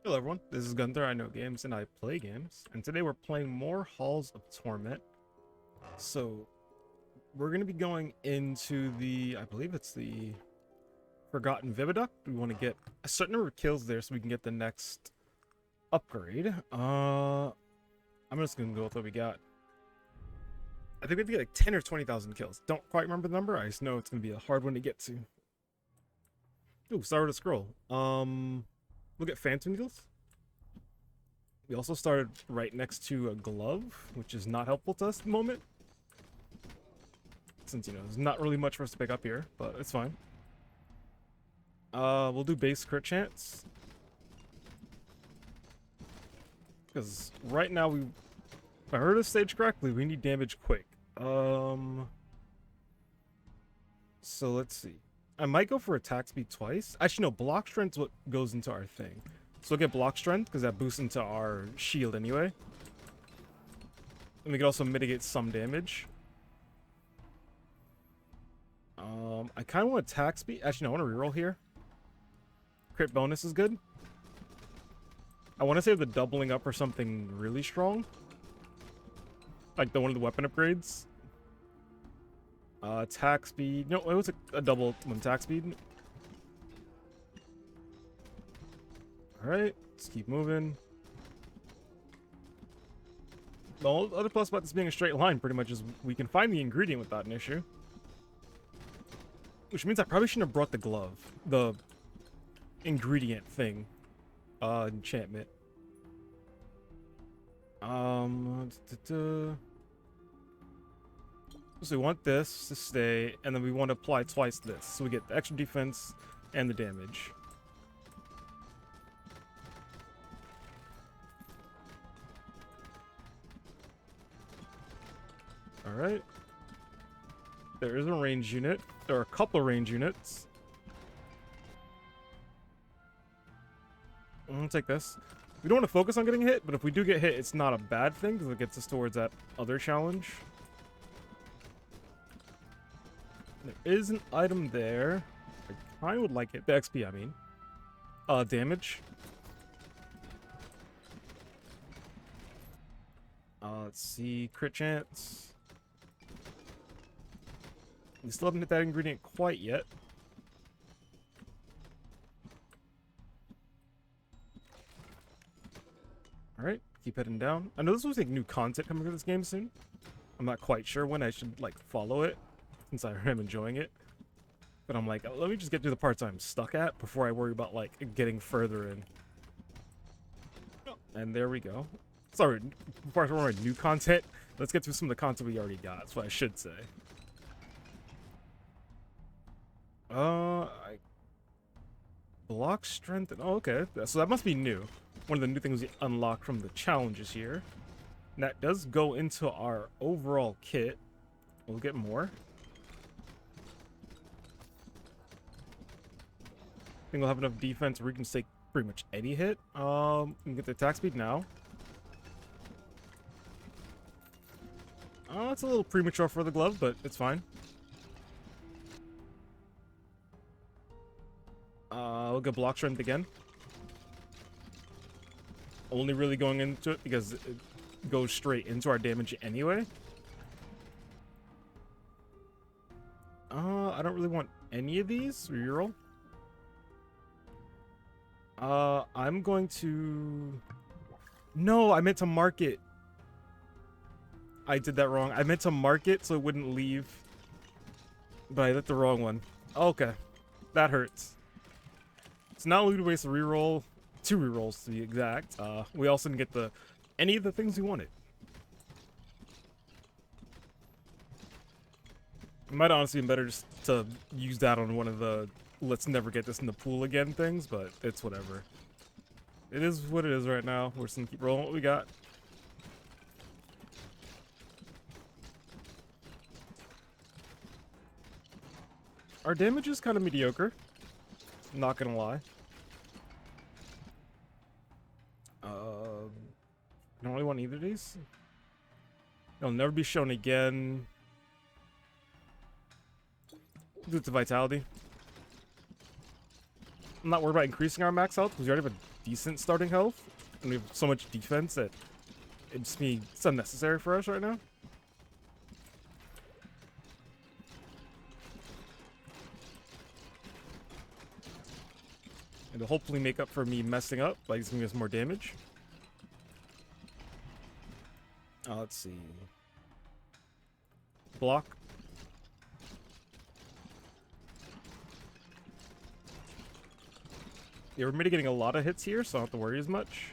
Hello everyone, this is Gunther. I know games and I play games, and today we're playing more Halls of Torment. So we're going to be going into I believe it's the Forgotten Viaduct. We want to get a certain number of kills there so we can get the next upgrade. I'm just going to go with what we got. I think we have to get like 10 or 20,000 kills. Don't quite remember the number. I just know it's going to be a hard one to get to. Ooh, start with a scroll. We'll get Phantom Needles. We also started right next to a glove, which is not helpful to us at the moment. Since, there's not really much for us to pick up here, but it's fine. We'll do base crit chance. Because right now if I heard this stage correctly, we need damage quick. So let's see. I might go for attack speed twice. Actually, no, block strength is what goes into our thing. So we'll get block strength, because that boosts into our shield anyway. And we can also mitigate some damage. I kind of want attack speed. Actually, no, I want to reroll here. Crit bonus is good. I want to save the doubling up or something really strong. Like one of the weapon upgrades. Attack speed. No, it was a double attack speed. Alright, let's keep moving. The other plus about this being a straight line pretty much is we can find the ingredient without an issue. Which means I probably shouldn't have brought the glove. The ingredient thing. Enchantment. So we want this to stay, and then we want to apply twice this. So we get the extra defense and the damage. Alright. There is a range unit. There are a couple of range units. I'm gonna take this. We don't want to focus on getting hit, but if we do get hit, it's not a bad thing, because it gets us towards that other challenge. There is an item there. I would like it. The XP, I mean. Damage. Let's see. Crit chance. We still haven't hit that ingredient quite yet. Alright, keep heading down. I know this was like new content coming to this game soon. I'm not quite sure when I should like follow it, since I am enjoying it. But I'm like, let me just get through the parts I'm stuck at before I worry about like getting further in. And there we go. Sorry, before I worry about new content, let's get through some of the content we already got. That's what I should say. Block strength. Oh, okay. So that must be new. One of the new things we unlock from the challenges here. And that does go into our overall kit. We'll get more. I think we'll have enough defense where we can take pretty much any hit. We can get the attack speed now. It's a little premature for the glove, but it's fine. We'll get block strength again. Only really going into it because it goes straight into our damage anyway. I don't really want any of these. Reroll. I'm going to... No, I meant to mark it. I did that wrong. I meant to mark it so it wouldn't leave. But I hit the wrong one. Okay. That hurts. So not only do we waste a reroll, 2 rerolls to be exact, we also didn't get any of the things we wanted. It might honestly be better just to use that on one of the let's never get this in the pool again things, but it's whatever. It is what it is right now. We're just gonna keep rolling what we got. Our damage is kind of mediocre. Not gonna lie. I don't really want either of these. It'll never be shown again. Do it to vitality. I'm not worried about increasing our max health because we already have decent starting health, and we have so much defense that it's unnecessary for us right now. And to hopefully make up for me messing up by giving us more damage. Let's see. Block. Yeah, we're mitigating a lot of hits here, so I don't have to worry as much.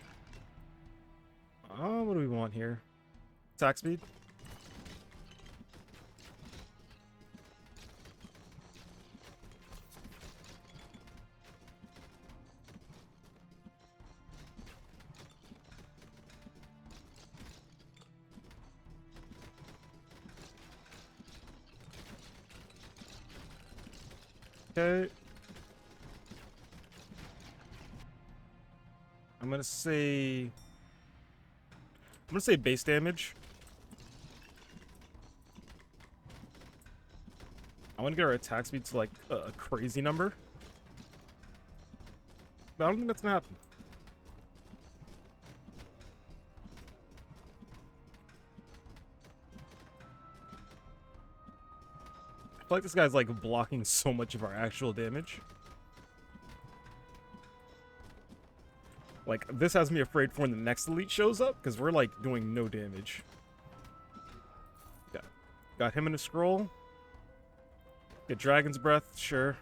What do we want here? Attack speed. Okay. I'm gonna say base damage. I want to get our attack speed to like a crazy number. But I don't think that's gonna happen. I feel like this guy's like blocking so much of our actual damage. Like, this has me afraid for when the next elite shows up, because we're, like, doing no damage. Got him in a scroll. Get Dragon's Breath, sure.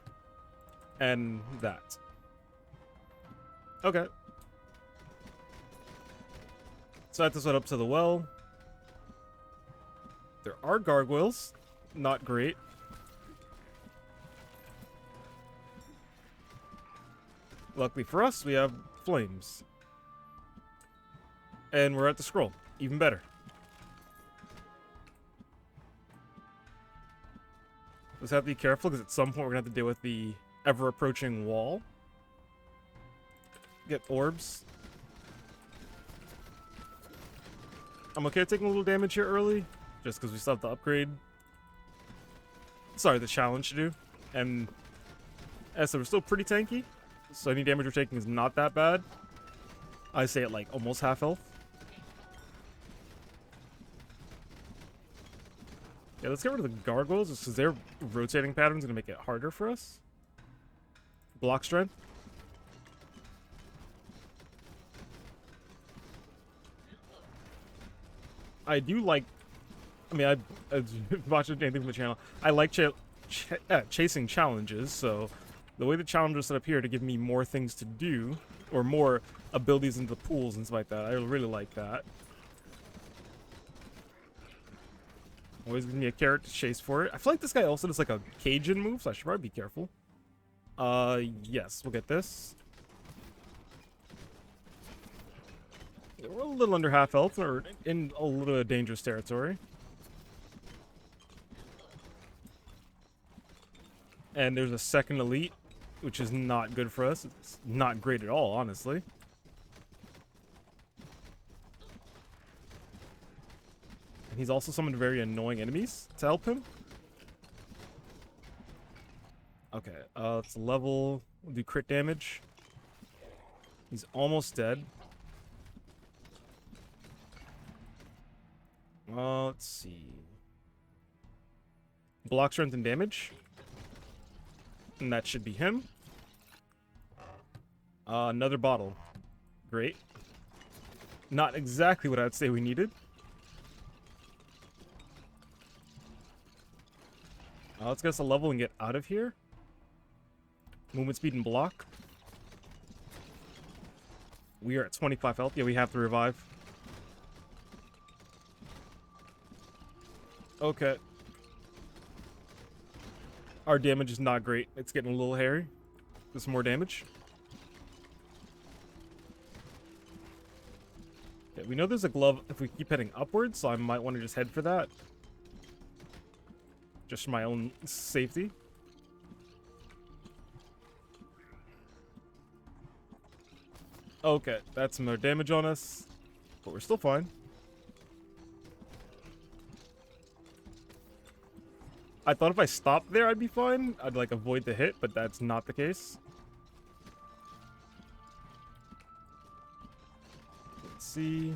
And that. Okay. So I have to set up to the well. There are gargoyles. Not great. Luckily for us, we have flames. And we're at the scroll. Even better. Just have to be careful, because at some point we're going to have to deal with the ever-approaching wall. Get orbs. I'm okay taking a little damage here early, just because we still have to upgrade. Sorry, the challenge to do. And as so we're still pretty tanky, so any damage we're taking is not that bad. I say at like almost half health. Yeah, let's get rid of the gargoyles, just because their rotating pattern is going to make it harder for us. Block strength. I do like... I mean, I watched anything from the channel. I like chasing challenges, so the way the challenge is set up here to give me more things to do, or more abilities into the pools and stuff like that, I really like that. Always gives me a carrot to chase for it. I feel like this guy also does like a Cajun move, so I should probably be careful. Yes, we'll get this. Yeah, we're a little under half health, or in a little dangerous territory. And there's a second elite, which is not good for us. It's not great at all, honestly. And he's also summoned very annoying enemies to help him. Okay, let's level. We'll do crit damage. He's almost dead. Let's see. Block strength and damage. And that should be him. Another bottle. Great. Not exactly what I'd say we needed. Let's get us a level and get out of here. Movement speed and block. We are at 25 health. Yeah, we have to revive. Okay. Our damage is not great. It's getting a little hairy. There's some more damage. Okay, we know there's a glove if we keep heading upwards, so I might want to just head for that. Just for my own safety. Okay, that's some more damage on us. But we're still fine. I thought if I stopped there, I'd be fine. I'd, like, avoid the hit, but that's not the case. Let's see.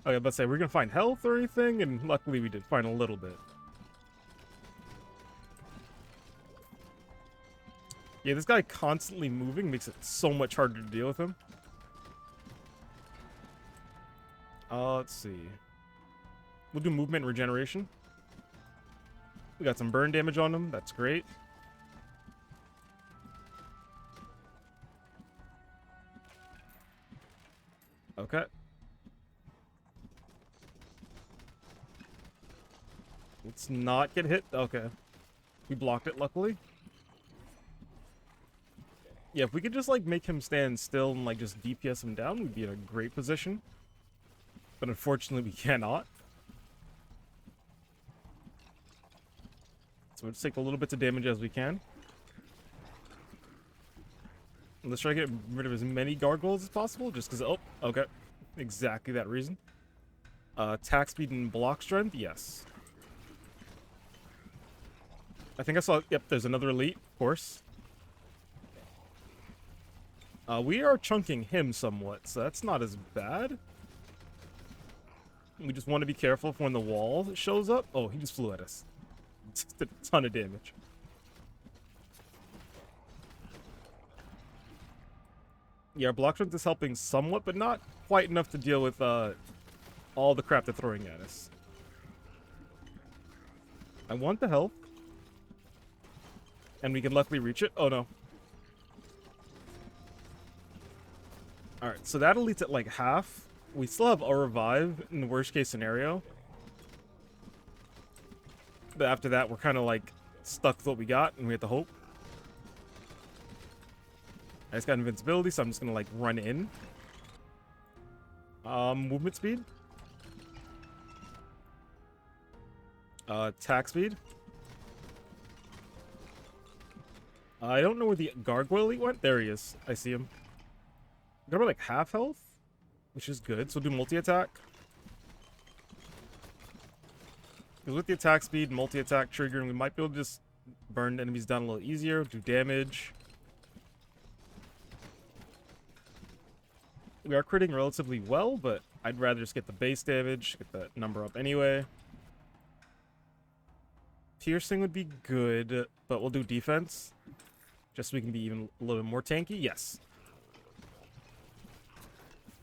Okay, let's say we're gonna find health or anything, and luckily we did find a little bit. Yeah, this guy constantly moving makes it so much harder to deal with him. Let's see. We'll do movement and regeneration. We got some burn damage on him. That's great. Okay. Let's not get hit. Okay. We blocked it, luckily. Yeah, if we could just, like, make him stand still and, like, just DPS him down, we'd be in a great position. But unfortunately, we cannot. So we'll just take the little bits of damage as we can. And let's try to get rid of as many gargoyles as possible, just because... Oh, okay. Exactly that reason. Attack speed and block strength, yes. I think I saw... Yep, there's another elite, of course. We are chunking him somewhat, so that's not as bad. We just want to be careful for when the wall shows up. Oh, he just flew at us. Just a ton of damage. Yeah, our block strength is helping somewhat, but not quite enough to deal with all the crap they're throwing at us. I want the health. And we can luckily reach it. Oh, no. Alright, so that elite's at like half. We still have a revive in the worst case scenario. But after that, we're kind of like stuck with what we got, and we have to hope. I just got invincibility, so I'm just going to like run in. Movement speed. Attack speed. I don't know where the gargoyle elite went. There he is. I see him. Got about like half health, which is good. So we'll do multi-attack. Because with the attack speed, multi-attack triggering, we might be able to just burn enemies down a little easier, do damage. We are critting relatively well, but I'd rather just get the base damage, get that number up anyway. Piercing would be good, but we'll do defense. Just so we can be even a little bit more tanky. Yes.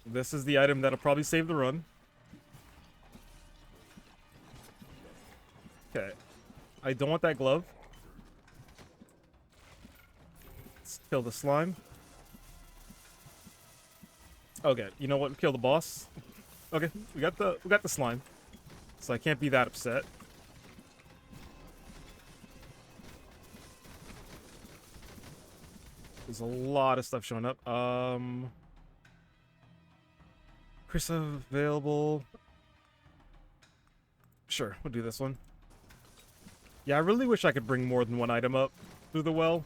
This is the item that'll probably save the run. Okay. I don't want that glove. Let's kill the slime. Okay, you know what? Kill the boss. Okay, we got the slime. So I can't be that upset. There's a lot of stuff showing up. Chris available. Sure, we'll do this one. Yeah, I really wish I could bring more than one item up through the well.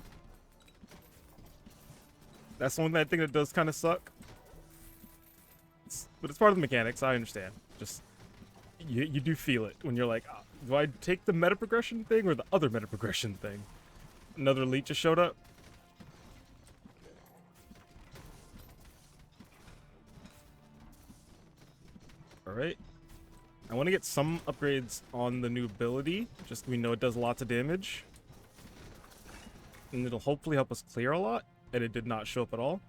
That's the one thing that does kind of suck. But it's part of the mechanics, I understand. Just, you do feel it when you're like, oh, do I take the meta progression thing or the other meta progression thing? Another elite just showed up. Alright. I want to get some upgrades on the new ability, just so we know it does lots of damage. And it'll hopefully help us clear a lot, and it did not show up at all.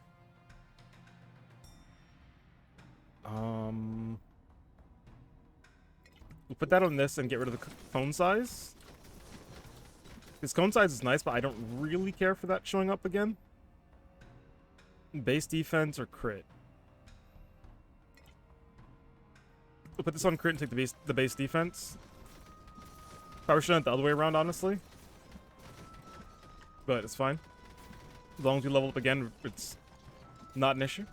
We'll put that on this and get rid of the cone size. This cone size is nice, but I don't really care for that showing up again. Base defense or crit. We'll put this on crit and take the base defense. Probably should have done it the other way around, honestly. But it's fine. As long as we level up again, it's not an issue.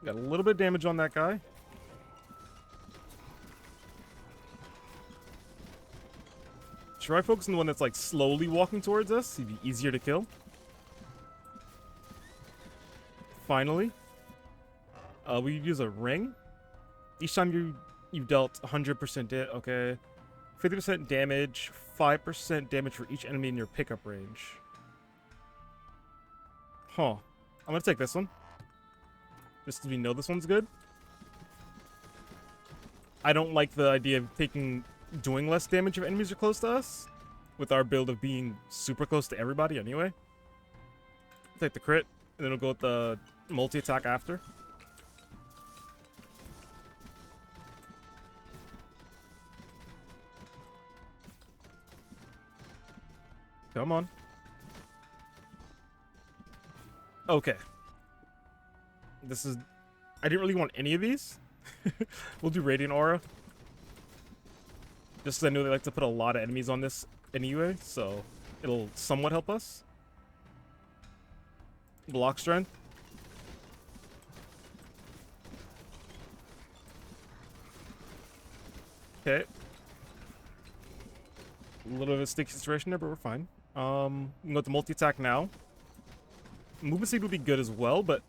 Got a little bit of damage on that guy. Should I focus on the one that's like slowly walking towards us? He'd be easier to kill. Finally. We use a ring. Each time you've dealt 100% okay. 50% damage, 5% damage for each enemy in your pickup range. Huh. I'm gonna take this one. Just so we know this one's good. I don't like the idea of doing less damage if enemies are close to us. With our build of being super close to everybody anyway. Take the crit, and then we'll go with the multi-attack after. Come on. Okay. This is... I didn't really want any of these. We'll do Radiant Aura. Just because I know they like to put a lot of enemies on this anyway, so it'll somewhat help us. Block Strength. Okay. A little bit of a sticky situation there, but we're fine. We can go with the multi-attack now. Movement speed would be good as well, but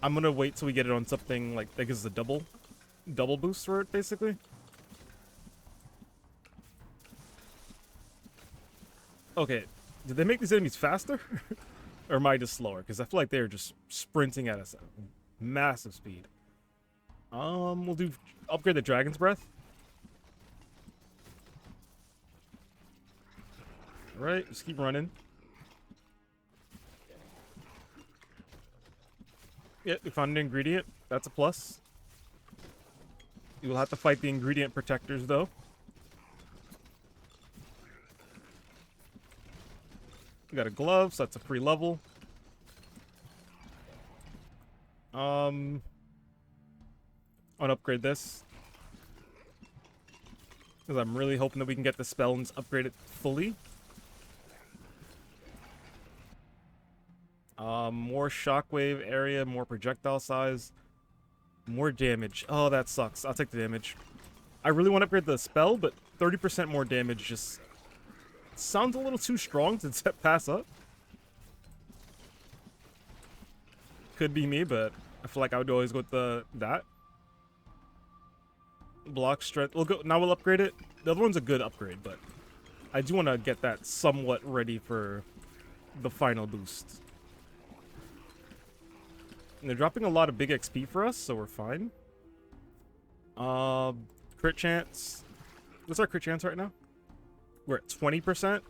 I'm gonna wait till we get it on something like that gives us a double boost for it, basically. Okay, did they make these enemies faster? Or am I just slower? Because I feel like they're just sprinting at us at massive speed. We'll do upgrade the Dragon's Breath. Alright, just keep running. Yeah, we found an ingredient. That's a plus. You will have to fight the ingredient protectors, though. We got a glove, so that's a free level. I'll upgrade this. Because I'm really hoping that we can get the spell and upgrade it fully. More shockwave area, more projectile size, more damage. Oh, that sucks. I'll take the damage. I really want to upgrade the spell, but 30% more damage just sounds a little too strong to pass up. Could be me, but I feel like I would always go with that. Block strength. We'll upgrade it. The other one's a good upgrade, but I do want to get that somewhat ready for the final boost. And they're dropping a lot of big XP for us, so we're fine. Crit chance. What's our crit chance right now? We're at 20%.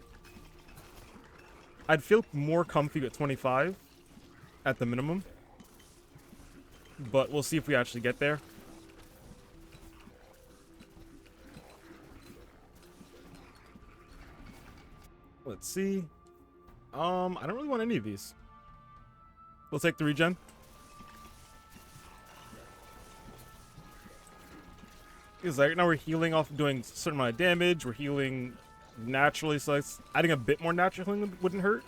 I'd feel more comfy at 25 at the minimum. But we'll see if we actually get there. Let's see. I don't really want any of these. We'll take the regen. Because right now we're healing off doing a certain amount of damage. We're healing naturally, so adding a bit more natural healing wouldn't hurt.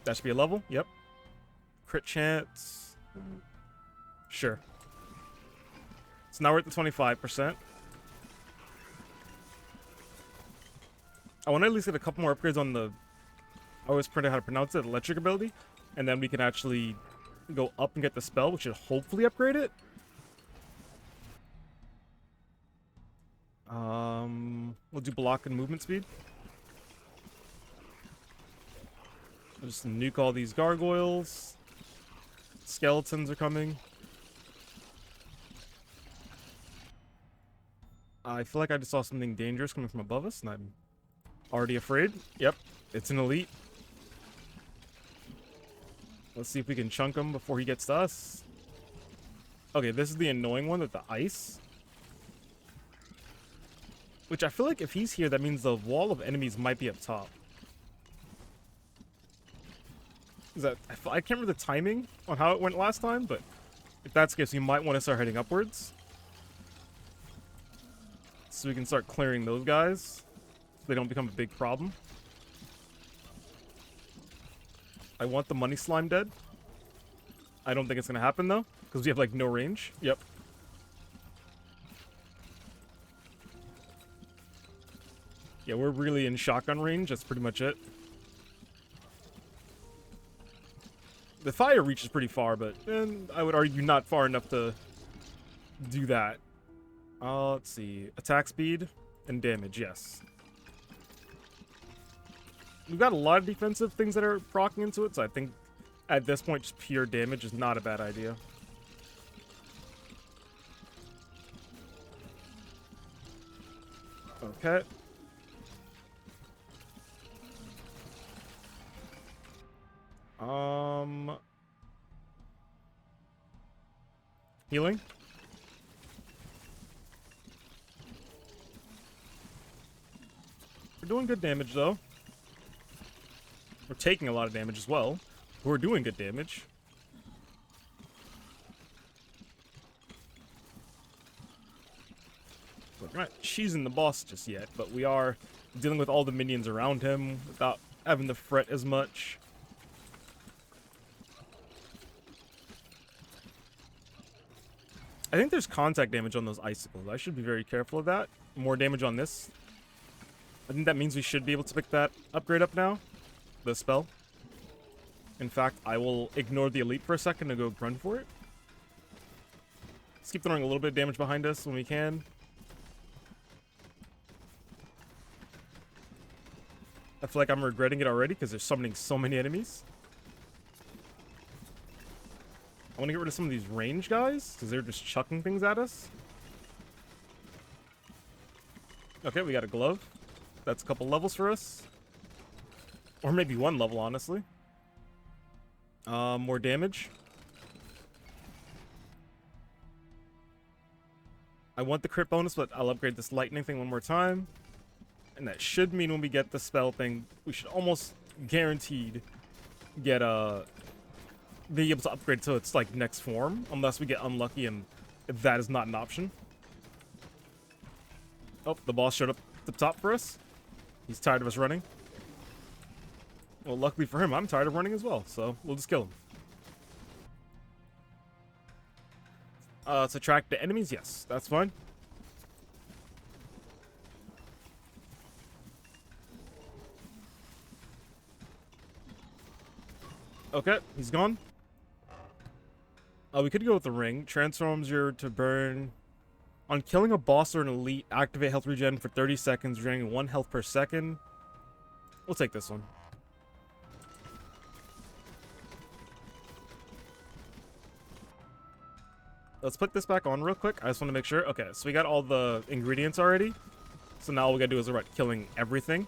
That should be a level. Yep. Crit chance. Sure. So now we're at the 25%. I want to at least get a couple more upgrades on the... I always forget how to pronounce it. Electric ability. And then we can actually go up and get the spell, which should hopefully upgrade it. We'll do block and movement speed. We'll just nuke all these gargoyles. Skeletons are coming. I feel like I just saw something dangerous coming from above us, and I'm already afraid. Yep, it's an elite. Let's see if we can chunk him before he gets to us. Okay, this is the annoying one with the ice. Which I feel like if he's here, that means the wall of enemies might be up top. I can't remember the timing on how it went last time, but if that's the case, you might want to start heading upwards. So we can start clearing those guys, so they don't become a big problem. I want the money slime dead. I don't think it's going to happen, though, because we have, like, no range. Yep. Yeah, we're really in shotgun range. That's pretty much it. The fire reaches pretty far, but I would argue not far enough to do that. Let's see. Attack speed and damage, yes. We've got a lot of defensive things that are proccing into it, so I think At this point, just pure damage is not a bad idea. Okay. Healing. We're doing good damage, though. We're taking a lot of damage as well. We're doing good damage. We're not cheesing the boss just yet, but we are dealing with all the minions around him without having to fret as much. I think there's contact damage on those icicles. I should be very careful of that. More damage on this. I think that means we should be able to pick that upgrade up now. The spell. In fact, I will ignore the elite for a second and go run for it. Let's keep throwing a little bit of damage behind us when we can. I feel like I'm regretting it already because they're summoning so many enemies. I want to get rid of some of these range guys because they're just chucking things at us. Okay, we got a glove. That's a couple levels for us. Or maybe one level, honestly. More damage. I want the crit bonus, but I'll upgrade this lightning thing one more time. And that should mean when we get the spell thing, we should almost guaranteed get be able to upgrade to its like next form, unless we get unlucky and that is not an option. Oh, the boss showed up at the top for us. He's tired of us running. Well, luckily for him, I'm tired of running as well, so we'll just kill him. Subtract the enemies? Yes, that's fine. Okay, he's gone. We could go with the ring. Transforms your to burn. On killing a boss or an elite, activate health regen for 30 seconds, regaining 1 health per second. We'll take this one. Let's put this back on real quick. I just want to make sure. Okay, so we got all the ingredients already. So now all we gotta do is start killing everything.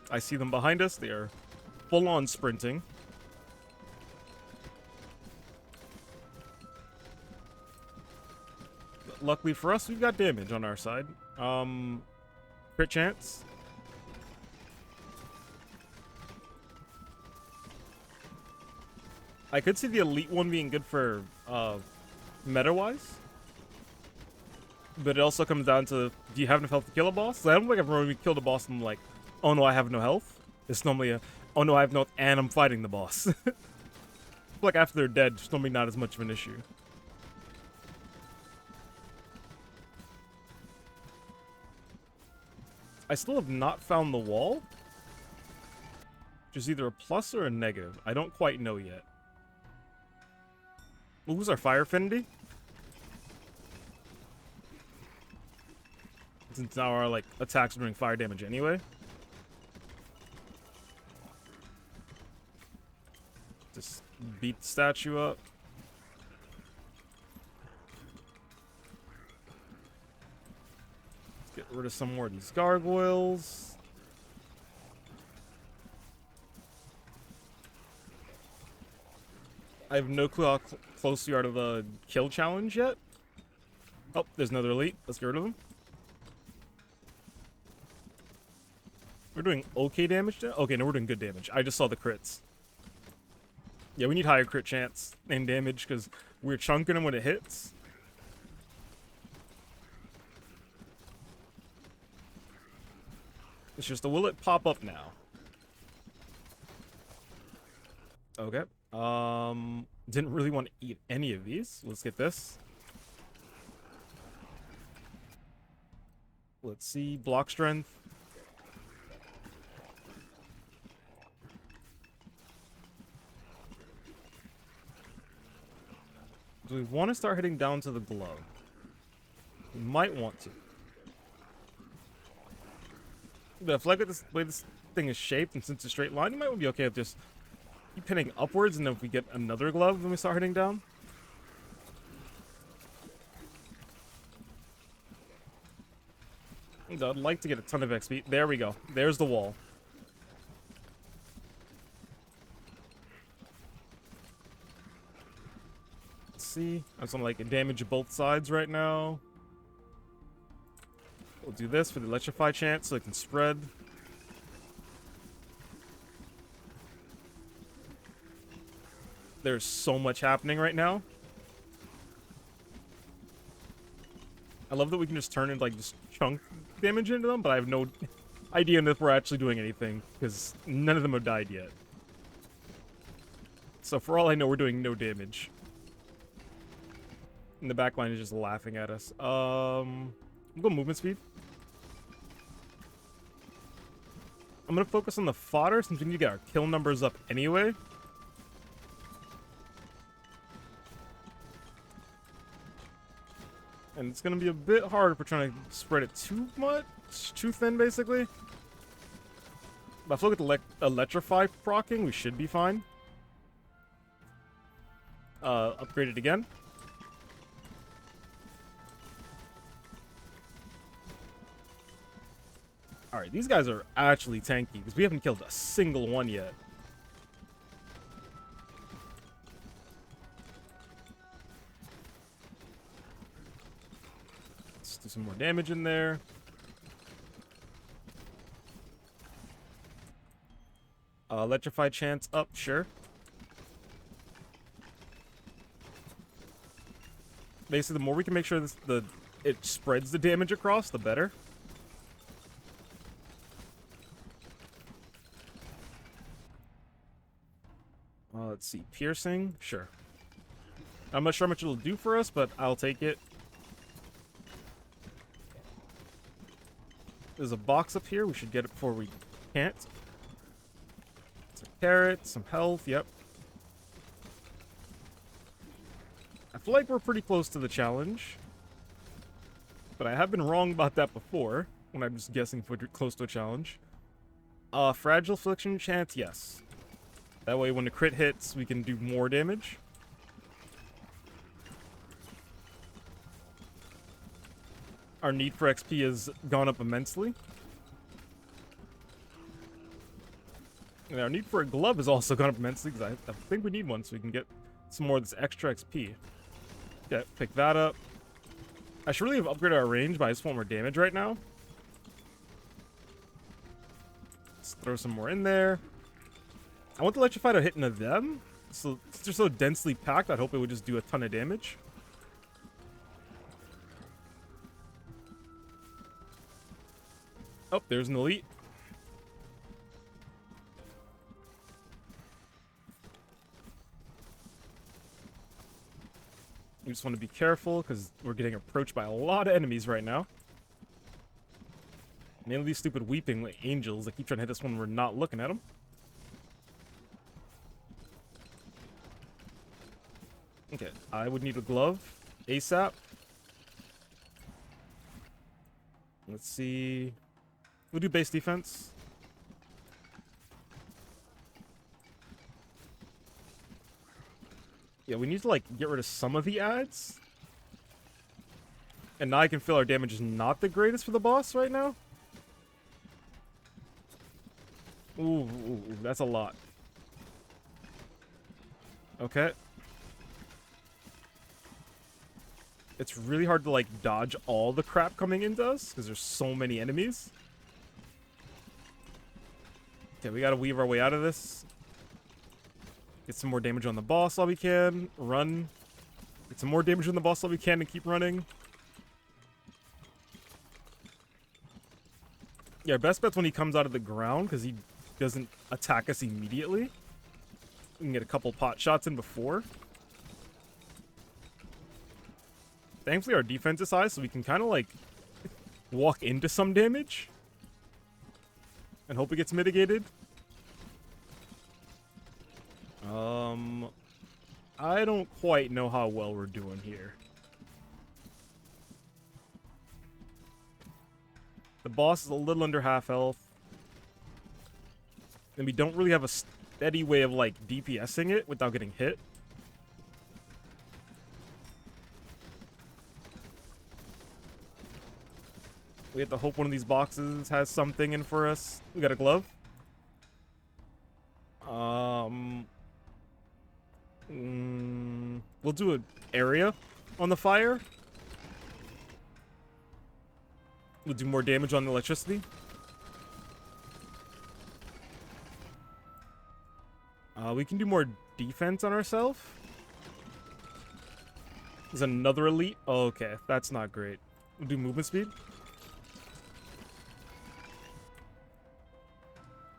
I see them behind us. They are full-on sprinting. But luckily for us, we've got damage on our side. Crit chance. I could see the elite one being good for meta-wise. But it also comes down to, do you have enough health to kill a boss? I don't think I've really killed a boss and I'm like, oh no, I have no health. It's normally a, oh no, I have no health and I'm fighting the boss. Like after they're dead, it's normally not as much of an issue. I still have not found the wall. Which is either a plus or a negative. I don't quite know yet. We'll lose our fire affinity. Since now our like attacks are doing fire damage anyway. Just beat the statue up. Let's get rid of some more of these gargoyles. I have no clue how close we are to the kill challenge yet. Oh, there's another elite. Let's get rid of him. We're doing okay damage now? Okay, no, we're doing good damage. I just saw the crits. Yeah, we need higher crit chance and damage because we're chunking them when it hits. It's just, will it pop up now? Okay. Didn't really want to eat any of these. Let's get this. Let's see, block strength. Do we want to start heading down to the glove? We might want to. But I feel like with this way this thing is shaped, and since it's a straight line, you might be okay with just keep hitting upwards, and then if we get another glove, then we start hitting down. I'd like to get a ton of XP. There we go. There's the wall. Let's see. I just want to like damage both sides right now. We'll do this for the electrify chance so it can spread. There's so much happening right now. I love that we can just turn and like just chunk damage into them, but I have no idea if we're actually doing anything because none of them have died yet. So for all I know, we're doing no damage. And the back line is just laughing at us. We'll go movement speed. I'm gonna focus on the fodder since we need to get our kill numbers up anyway. And it's gonna be a bit hard if we're trying to spread it too much, too thin, basically. But if I look at the electrify proccing, we should be fine. Upgrade it again. Alright, these guys are actually tanky because we haven't killed a single one yet. Let's do some more damage in there. Electrify chance up, sure. Basically, the more we can make sure it spreads the damage across, the better. Let's see, piercing, sure. I'm not sure how much it'll do for us, but I'll take it. There's a box up here. We should get it before we can't. Some carrots, some health, yep. I feel like we're pretty close to the challenge. But I have been wrong about that before, when I'm just guessing if we're close to a challenge. Fragile affliction chance, yes. That way when the crit hits, we can do more damage. Our need for XP has gone up immensely. And our need for a glove has also gone up immensely, because I think we need one so we can get some more of this extra XP. Yeah, pick that up. I should really have upgraded our range, but I just want more damage right now. Let's throw some more in there. I want the electrify to hit into them. So since they're so densely packed, I'd hope it would just do a ton of damage. Oh, there's an elite. We just want to be careful because we're getting approached by a lot of enemies right now. Mainly these stupid weeping angels that keep trying to hit us when we're not looking at them. Okay, I would need a glove ASAP. Let's see. We'll do base defense. Yeah, we need to like get rid of some of the ads. And now I can feel our damage is not the greatest for the boss right now. Ooh, that's a lot. Okay. It's really hard to like dodge all the crap coming into us because there's so many enemies. Okay, we gotta weave our way out of this. Get some more damage on the boss while we can. Run. Get some more damage on the boss while we can and keep running. Yeah, our best bet's when he comes out of the ground because he doesn't attack us immediately. We can get a couple pot shots in before. Thankfully, our defense is high, so we can kind of like walk into some damage and hope it gets mitigated. I don't quite know how well we're doing here. The boss is a little under half health. And we don't really have a steady way of, like, DPSing it without getting hit. We have to hope one of these boxes has something in for us. We got a glove. We'll do an area on the fire. We'll do more damage on the electricity. We can do more defense on ourselves. There's another elite. Oh, okay, that's not great. We'll do movement speed.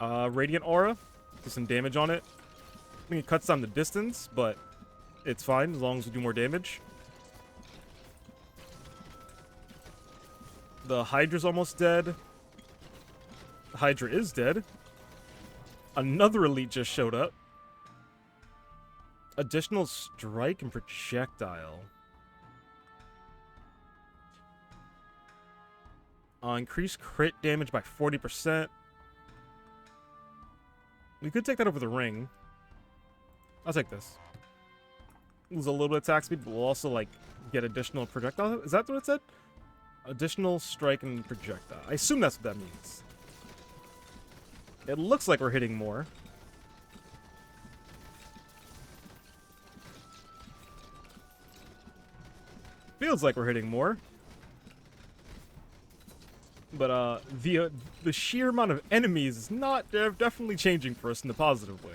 Radiant aura. Do some damage on it. I think it cuts down the distance, but it's fine as long as we do more damage. The Hydra's almost dead. The Hydra is dead. Another elite just showed up. Additional strike and projectile. Increase crit damage by 40%. We could take that over the ring. I'll take this. Lose a little bit of attack speed, but we'll also, like, get additional projectile. Is that what it said? Additional strike and projectile. I assume that's what that means. It looks like we're hitting more. Feels like we're hitting more. But, the sheer amount of enemies is not... They're definitely changing for us in a positive way.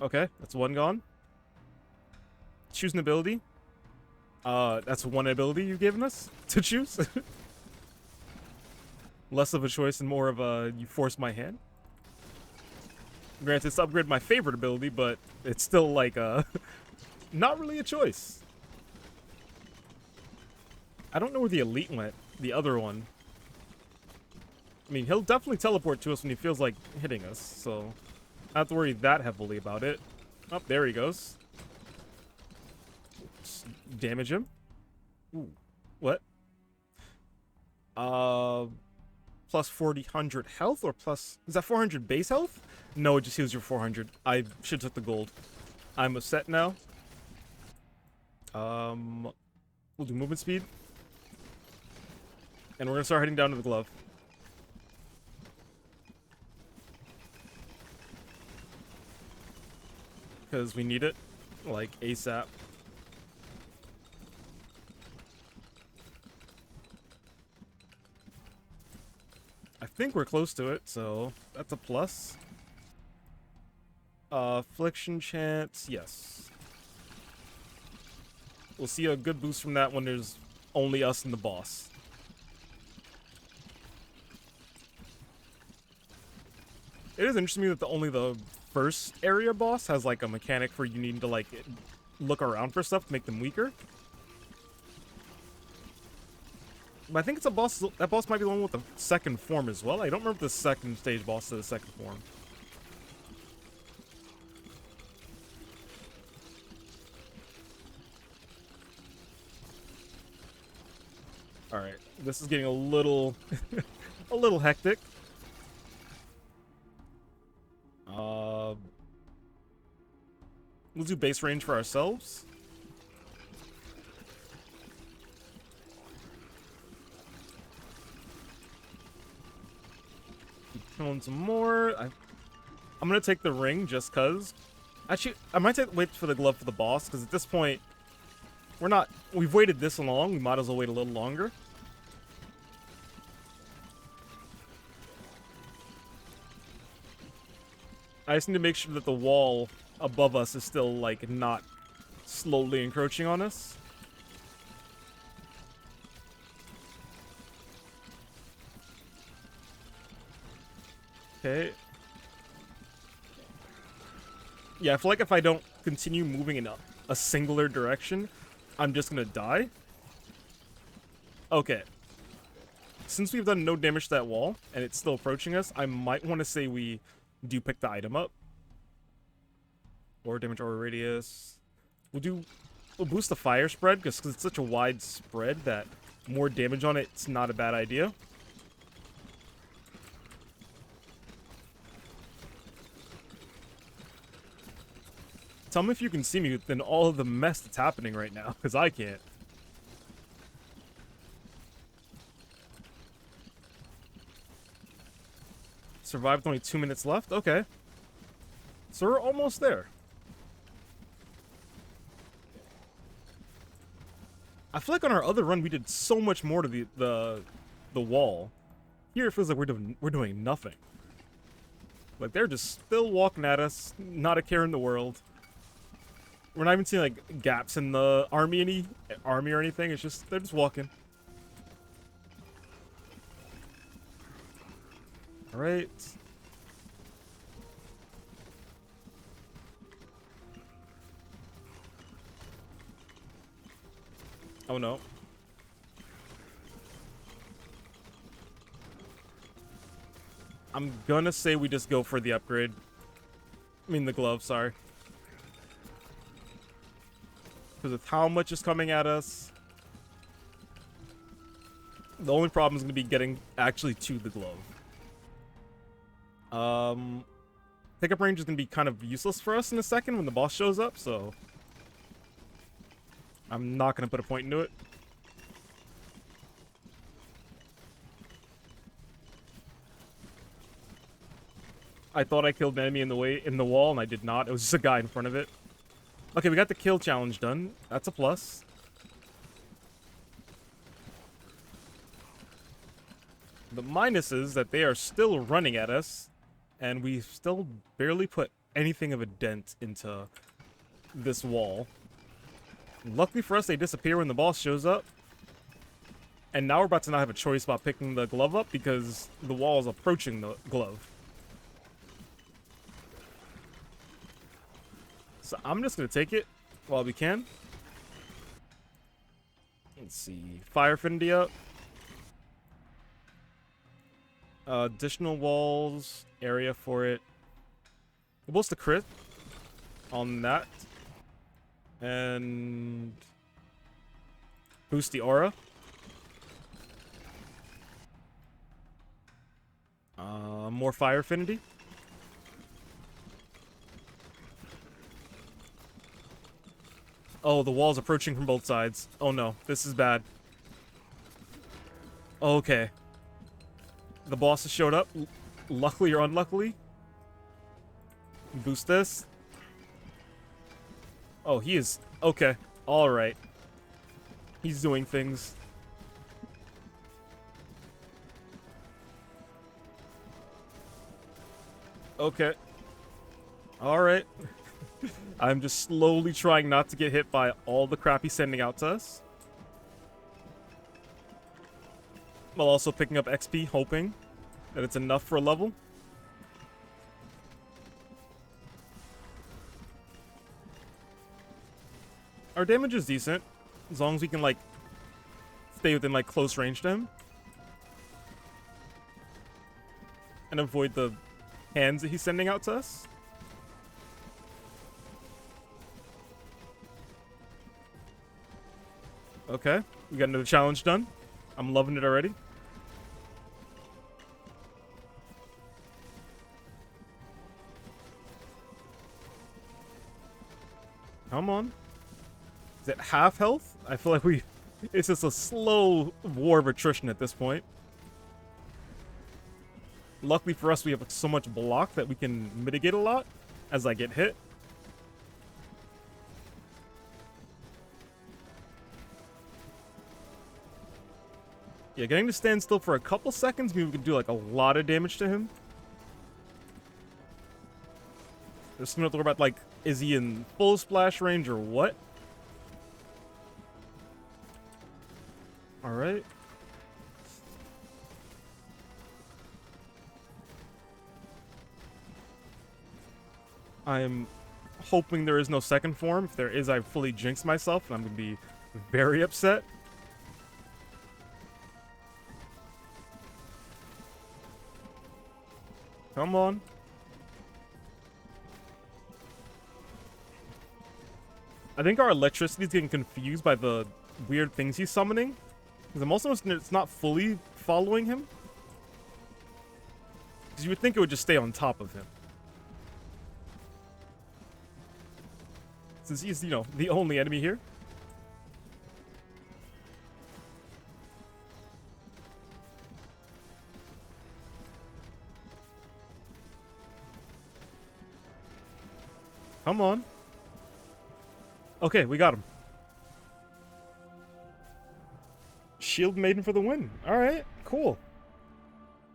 Okay, that's one gone. Choose an ability. That's one ability you've given us to choose. Less of a choice and more of a you force my hand. Granted, it's upgrade my favorite ability, but it's still like not really a choice. I don't know where the elite went. The other one. I mean, he'll definitely teleport to us when he feels like hitting us, so I don't have to worry that heavily about it. Oh, there he goes. Just damage him. Ooh. What? Plus 400 health or plus... Is that 400 base health? No, it just heals your 400. I should have took the gold. I'm upset now. We'll do movement speed. And we're gonna start heading down to the glove. Because we need it, like, ASAP. I think we're close to it, so that's a plus. Affliction chance, yes. We'll see a good boost from that when there's only us and the boss. It is interesting to me that only the first area boss has, like, a mechanic for you needing to, like, look around for stuff to make them weaker. But I think it's a boss. That boss might be the one with the second form as well. I don't remember the second stage boss to the second form. Alright, this is getting a little a little hectic. We'll do base range for ourselves. Keep killing some more. I'm gonna take the ring just cause. Actually, I might wait for the glove for the boss, because at this point, we've waited this long, we might as well wait a little longer. I just need to make sure that the wall above us is still, like, not slowly encroaching on us. Okay. Yeah, I feel like if I don't continue moving in a singular direction, I'm just gonna die. Okay. Since we've done no damage to that wall, and it's still approaching us, I might want to say we do pick the item up. Or damage or radius. We'll boost the fire spread, because it's such a wide spread that more damage on it's not a bad idea. Tell me if you can see me within all of the mess that's happening right now, because I can't. Survived, only 2 minutes left? Okay. So we're almost there. I feel like on our other run we did so much more to the wall. Here it feels like we're doing nothing. Like they're just still walking at us, not a care in the world. We're not even seeing like gaps in the army or anything. It's just they're just walking. All right. Oh no. I'm gonna say we just go for the upgrade. I mean the glove, sorry. Because of how much is coming at us. The only problem is gonna be getting actually to the glove. Pickup range is gonna be kind of useless for us in a second when the boss shows up, so I'm not gonna put a point into it. I thought I killed an enemy in the wall, and I did not. It was just a guy in front of it. Okay, we got the kill challenge done. That's a plus. The minus is that they are still running at us, and we still barely put anything of a dent into this wall. Luckily for us, they disappear when the boss shows up. And now we're about to not have a choice about picking the glove up because the wall is approaching the glove. So I'm just going to take it while we can. Let's see. Fire affinity up. Additional walls. Area for it. We'll boost the crit on that. And boost the aura. More fire affinity. Oh, the wall's approaching from both sides. Oh no, this is bad. Okay. The boss has showed up. Luckily or unluckily. Boost this. Oh, he is... Okay. Alright. He's doing things. Okay. Alright. I'm just slowly trying not to get hit by all the crap he's sending out to us. While also picking up XP, hoping that it's enough for a level. Our damage is decent, as long as we can, like, stay within, like, close range to him. And avoid the hands that he's sending out to us. Okay, we got another challenge done. I'm loving it already. Come on. Is it half health? I feel like it's just a slow war of attrition at this point. Luckily for us, we have so much block that we can mitigate a lot as I get hit. Yeah, getting to stand still for a couple seconds means we can do like a lot of damage to him. Just gonna worry about, like, is he in full splash range or what? Alright. I'm hoping there is no second form. If there is, I fully jinx myself, and I'm gonna be very upset. Come on. I think our electricity is getting confused by the weird things he's summoning. Because I'm also noticing it's not fully following him. Because you would think it would just stay on top of him. since he's, the only enemy here. Come on. Okay, we got him. Shield Maiden for the win. Alright, cool.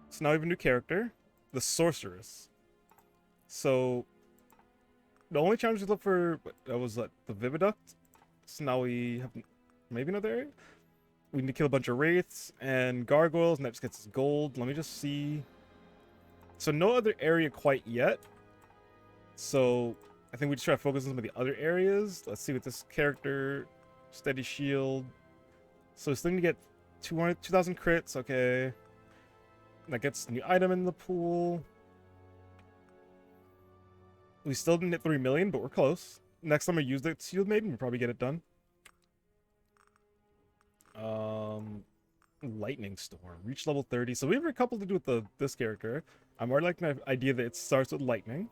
So now we have a new character. The Sorceress. So, the only challenge we looked for was the Vividuct. So now we have maybe another area? We need to kill a bunch of Wraiths and Gargoyles, and that just gets us gold. Let me just see. So no other area quite yet. So I think we just try to focus on some of the other areas. Let's see what this character, Steady Shield. So it's going to get 2,000 crits, okay. That gets a new item in the pool. We still didn't hit 3 million, but we're close. Next time I use the Shield Maiden, we'll probably get it done. Lightning Storm. Reach level 30. So we have a couple to do with this character. I'm already liking the idea that it starts with lightning.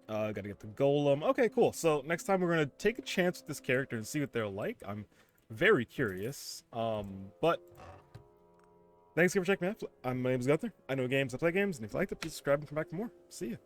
Gotta get the golem. Okay, cool. So next time we're gonna take a chance with this character and see what they're like. I'm very curious. But thanks again for checking me out. My name is Gunther. I know games, I play games, and if you liked it, please subscribe and come back for more. See ya.